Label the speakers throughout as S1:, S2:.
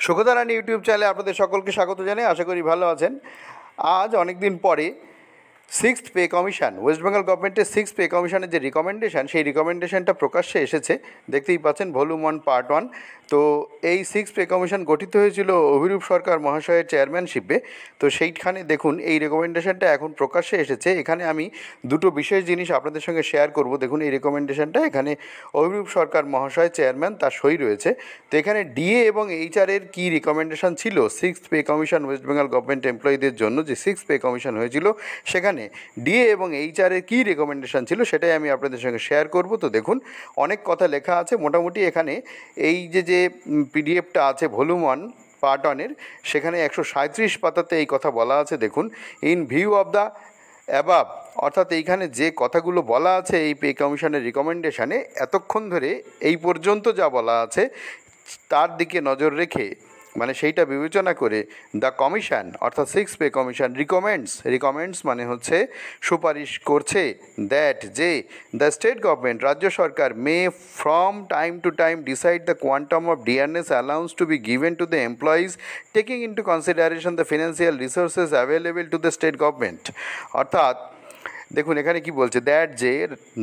S1: সুখদা রানী YouTube চ্যানেলে আপনাদের সকলকে স্বাগত জানাই। আশা করি ভালো আছেন। আজ অনেক দিন পরে sixth pay commission, West Bengal গভর্নমেন্টের সিক্স পে কমিশনের যে রিকমেন্ডেশন, সেই রিকমেন্ডেশনটা প্রকাশ্যে এসেছে। দেখতেই পাচ্ছেন ভলিউম 1 পার্ট 1। তো এই সিক্স পে কমিশন গঠিত হয়েছিল অভিরূপ সরকার মহাশয়ের চেয়ারম্যানশিপে। তো সেইখানে দেখুন এই রিকমেন্ডেশনটা এখন প্রকাশ্যে এসেছে। এখানে আমি দুটো বিশেষ জিনিস আপনাদের সঙ্গে শেয়ার করব। দেখুন এই রিকমেন্ডেশনটা, এখানে অভিরূপ সরকার মহাশয় চেয়ারম্যান, তার সই রয়েছে। তো এখানে ডিএ এবং এইচআরের কী রিকমেন্ডেশন ছিল sixth pay commission West Bengal government এমপ্লয়ীদের জন্য, যে সিক্স পে কমিশন হয়েছিল, সেখানে ডিএ এবং এইচআরের কী রেকমেন্ডেশন ছিল সেটাই আমি আপনাদের সঙ্গে শেয়ার করব। তো দেখুন অনেক কথা লেখা আছে। মোটামুটি এখানে এই যে পিডিএফটা আছে ভলিউম 1 পার্ট 1-এর, সেখানে 137 পাতাতে এই কথা বলা আছে। দেখুন, in view of the above, অর্থাৎ এইখানে যে কথাগুলো বলা আছে এই পে কমিশনের রিকমেন্ডেশনে, এতক্ষণ ধরে এই পর্যন্ত যা বলা আছে তার দিকে নজর রেখে, মানে সেইটা বিবেচনা করে দ্য কমিশন অর্থাৎ সিক্স পে কমিশন রিকমেন্ডস মানে হচ্ছে সুপারিশ করছে, দ্যাট যে দ্য স্টেট গভর্নমেন্ট রাজ্য সরকার may from time to time decide the quantum of dearness allowance to be given to the employees taking into consideration the financial resources available to the state government. অর্থাৎ দেখুন এখানে কি বলছে, that যে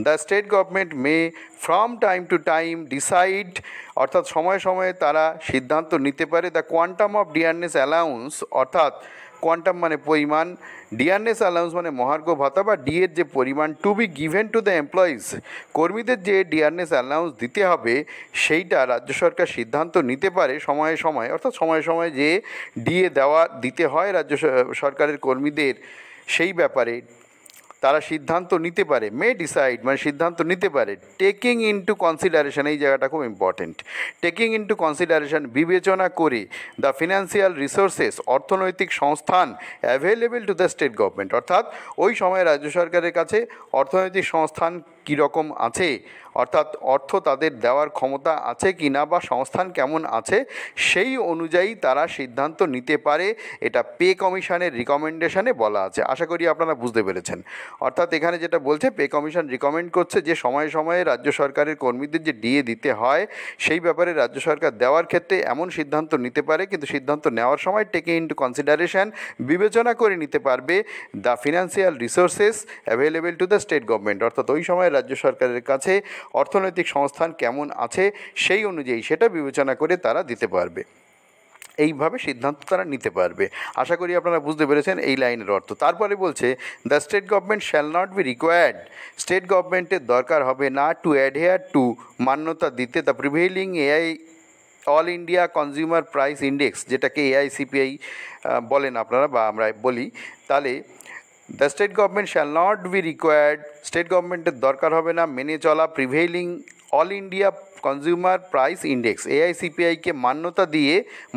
S1: the state government may from time to time decide, অর্থাৎ সময়ে সময়ে তারা সিদ্ধান্ত নিতে পারে, the quantum of dearness allowance, অর্থাৎ কোয়ান্টাম মানে পরিমাণ, ডিয়ারনেস অ্যালাউন্স মানে মহার্ঘ ভাতা বা ডিএর যে পরিমাণ, to be given to the employees, কর্মীদের যে ডিয়ারনেস অ্যালাউন্স দিতে হবে সেইটা রাজ্য সরকার সিদ্ধান্ত নিতে পারে সময়ে সময়ে, অর্থাৎ সময়ে সময়ে যে ডিএ দিতে হয় রাজ্য সরকারের কর্মীদের, সেই ব্যাপারে তারা সিদ্ধান্ত নিতে পারে। মে ডিসাইড মানে সিদ্ধান্ত নিতে পারে, টেকিং ইনটু কনসিডারেশন, এই জায়গাটা খুব ইম্পর্টেন্ট, টেকিং ইনটু কনসিডারেশন বিবেচনা করে, দ্য ফিনান্সিয়াল রিসোর্সেস অর্থনৈতিক সংস্থান available two the state government, অর্থাৎ ওই সময় রাজ্য সরকারের কাছে অর্থনৈতিক সংস্থান কীরকম আছে, অর্থাৎ অর্থ তাদের দেওয়ার ক্ষমতা আছে কি না বা সংস্থান কেমন আছে, সেই অনুযায়ী তারা সিদ্ধান্ত নিতে পারে। এটা পে কমিশনের রিকমেন্ডেশনে বলা আছে। আশা করি আপনারা বুঝতে পেরেছেন। অর্থাৎ এখানে যেটা বলছে, পে কমিশন রিকমেন্ড করছে যে সময়ে সময়ে রাজ্য সরকারের কর্মীদের যে ডিএ দিতে হয় সেই ব্যাপারে রাজ্য সরকার দেওয়ার ক্ষেত্রে এমন সিদ্ধান্ত নিতে পারে, কিন্তু সিদ্ধান্ত নেওয়ার সময় টেকিং ইনটু কনসিডারেশন বিবেচনা করে নিতে পারবে the financial resources available two the state government, অর্থাৎ ওই সময় রাজ্য সরকারের কাছে অর্থনৈতিক সংস্থান কেমন আছে সেই অনুযায়ী সেটা বিবেচনা করে তারা দিতে পারবে, এইভাবে সিদ্ধান্ত তারা নিতে পারবে। আশা করি আপনারা বুঝতে পেরেছেন এই লাইনের অর্থ। তারপরে বলছে, the state government shall not be required, state গভর্নমেন্টের দরকার হবে না, টু অ্যাডহেয়ার টু মান্যতা দিতে, the prevailing all India consumer price index, যেটাকে এআইসিপিআই বলেন আপনারা বা আমরা বলি, তাহলে the state government shall not be required, state গভর্নমেন্টের দরকার হবে না মেনে চলা prevailing all India consumer price index, এআইসিপিআইকে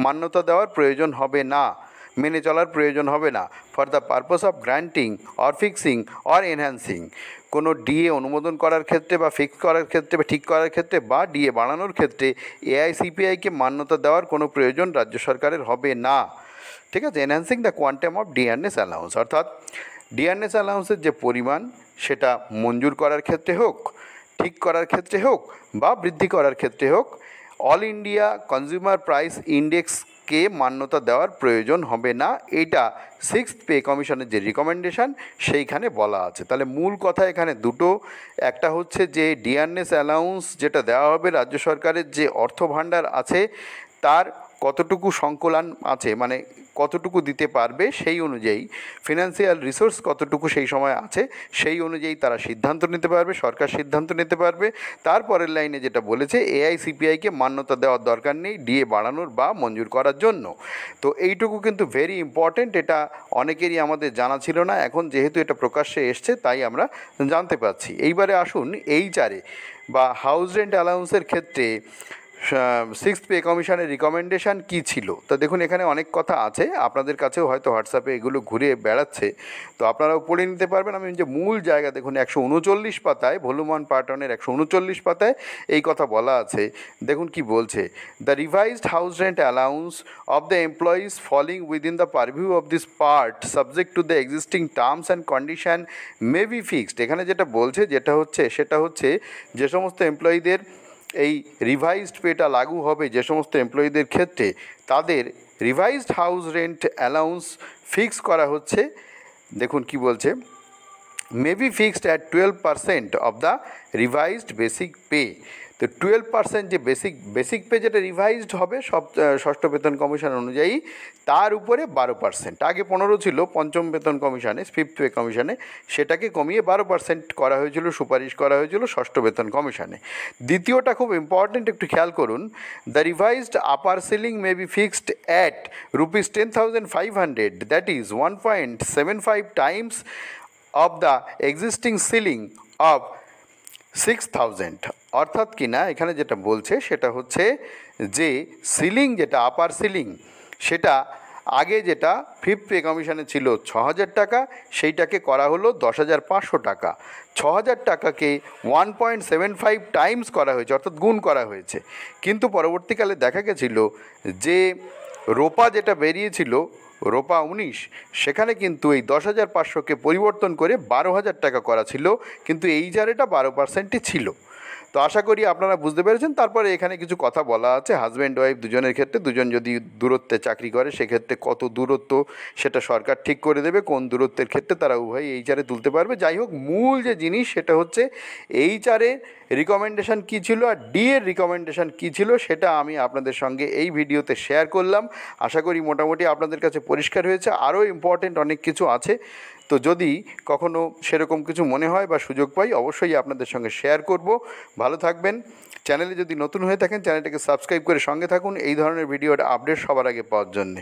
S1: মান্যতা দেওয়ার প্রয়োজন হবে না, মেনে চলার প্রয়োজন হবে না, for the purpose of granting or fixing or enhancing, কোনো ডিএ অনুমোদন করার ক্ষেত্রে বা ফিক্স করার ক্ষেত্রে বা ঠিক করার ক্ষেত্রে বা ডিএ বাড়ানোর ক্ষেত্রে এআইসিপিআইকে মান্যতা দেওয়ার কোনো প্রয়োজন রাজ্য সরকারের হবে না। ঠিক আছে, enhancing the quantum of dearness allowance, অর্থাৎ ডিয়ারনেস অ্যালাউন্সের যে পরিমাণ সেটা মঞ্জুর করার ক্ষেত্রে হোক, ঠিক করার ক্ষেত্রে হোক বা বৃদ্ধি করার ক্ষেত্রে হোক, অল ইন্ডিয়া কনজিউমার প্রাইস ইন্ডেক্সকে মান্যতা দেওয়ার প্রয়োজন হবে না। এইটা সিক্সথ পে কমিশনের যে রিকমেন্ডেশন সেইখানে বলা আছে। তাহলে মূল কথা এখানে দুটো, একটা হচ্ছে যে ডিয়ারনেস অ্যালাউন্স যেটা দেওয়া হবে রাজ্য সরকারের যে অর্থ ভাণ্ডার আছে তার কতটুকু সংকলন আছে, মানে কতটুকু দিতে পারবে সেই অনুযায়ী, ফিনান্সিয়াল রিসোর্স কতটুকু সেই সময় আছে সেই অনুযায়ী তারা সিদ্ধান্ত নিতে পারবে, সরকার সিদ্ধান্ত নিতে পারবে। তারপরের লাইনে যেটা বলেছে, এআইসিপিআইকে মান্যতা দেওয়ার দরকার নেই ডিএ বাড়ানোর বা মঞ্জুর করার জন্য। তো এইটুকু কিন্তু ভেরি ইম্পর্ট্যান্ট, এটা অনেকেরই আমাদের জানা ছিল না, এখন যেহেতু এটা প্রকাশ্যে এসছে তাই আমরা জানতে পারছি। এইবারে আসুন এইচআরে বা হাউস রেন্ট অ্যালাউন্সের ক্ষেত্রে সিক্সথ পে কমিশনের রিকমেন্ডেশন কী ছিল। তো দেখুন এখানে অনেক কথা আছে, আপনাদের কাছেও হয়তো হোয়াটসঅ্যাপে এগুলো ঘুরে বেড়াচ্ছে, তো আপনারাও পড়ে নিতে পারবেন। আমি যে মূল জায়গা দেখুন 139 পাতায়, ভলিউম 1 পার্ট 1-এর 139 পাতায় এই কথা বলা আছে। দেখুন কি বলছে, the revised house rent allowance of the employees falling within the purview of this part subject to the existing terms and condition may be fixed. এখানে যেটা বলছে সেটা হচ্ছে যে সমস্ত এমপ্লয়ীদের এই রিভাইজড পেটা লাগু হবে যে সমস্ত এমপ্লয়িদের ক্ষেত্রে, তাদের revised house rent allowance fix করা হচ্ছে। দেখুন কি বলছে, মে be fixed at 12% of the revised basic pay. তো 12% যে বেসিক পে যেটা রিভাইজড হবে ষষ্ঠ বেতন কমিশন অনুযায়ী, তার উপরে 12%। আগে 15 ছিল পঞ্চম বেতন কমিশনে, ফিফথ পে কমিশনে, সেটাকে কমিয়ে 12% করা হয়েছিল, সুপারিশ করা হয়েছিল ষষ্ঠ বেতন কমিশনে। দ্বিতীয়টা খুব ইম্পর্টেন্ট, একটু খেয়াল করুন, the revised upper ceiling May be fixed at ₹10,500, that is 1.75 Times of the existing ceiling of 6,000। অর্থাৎ কি না, এখানে যেটা বলছে সেটা হচ্ছে যে সিলিং, যেটা আপার সিলিং, সেটা আগে যেটা ফিফথ পে কমিশনে ছিল 6,000 টাকা, সেইটাকে করা হলো 10,500 টাকা। 6,000 টাকাকে 1.75 টাইমস করা হয়েছে, অর্থাৎ গুণ করা হয়েছে। কিন্তু পরবর্তীকালে দেখা গেছিল যে রোপা যেটা বেরিয়েছিল, রোপা 19, সেখানে কিন্তু এই 10,500কে পরিবর্তন করে 12,000 টাকা করা ছিল, কিন্তু এই জারেটা 12%ই ছিল। তো আশা করি আপনারা বুঝতে পেরেছেন। তারপরে এখানে কিছু কথা বলা আছে হাজব্যান্ড ওয়াইফ দুজনের ক্ষেত্রে, দুজন যদি দূরত্বে চাকরি করে সেক্ষেত্রে কত দূরত্ব সেটা সরকার ঠিক করে দেবে, কোন দূরত্বের ক্ষেত্রে তারা উভয়ই এইচআরে তুলতে পারবে। যাই হোক, মূল যে জিনিস সেটা হচ্ছে এইচআরে রিকমেন্ডেশন কী ছিল আর ডি এর রিকমেন্ডেশন কী ছিল, সেটা আমি আপনাদের সঙ্গে এই ভিডিওতে শেয়ার করলাম। আশা করি মোটামুটি আপনাদের কাছে পরিষ্কার হয়েছে। আরও ইম্পর্টেন্ট অনেক কিছু আছে, তো যদি কখনও সেরকম কিছু মনে হয় বা সুযোগ পাই অবশ্যই আপনাদের সঙ্গে শেয়ার করব। ভালো থাকবেন। চ্যানেলে যদি নতুন হয়ে থাকেন চ্যানেলটাকে সাবস্ক্রাইব করে সঙ্গে থাকুন এই ধরনের ভিডিওর আপডেট সবার আগে পাওয়ার জন্যে।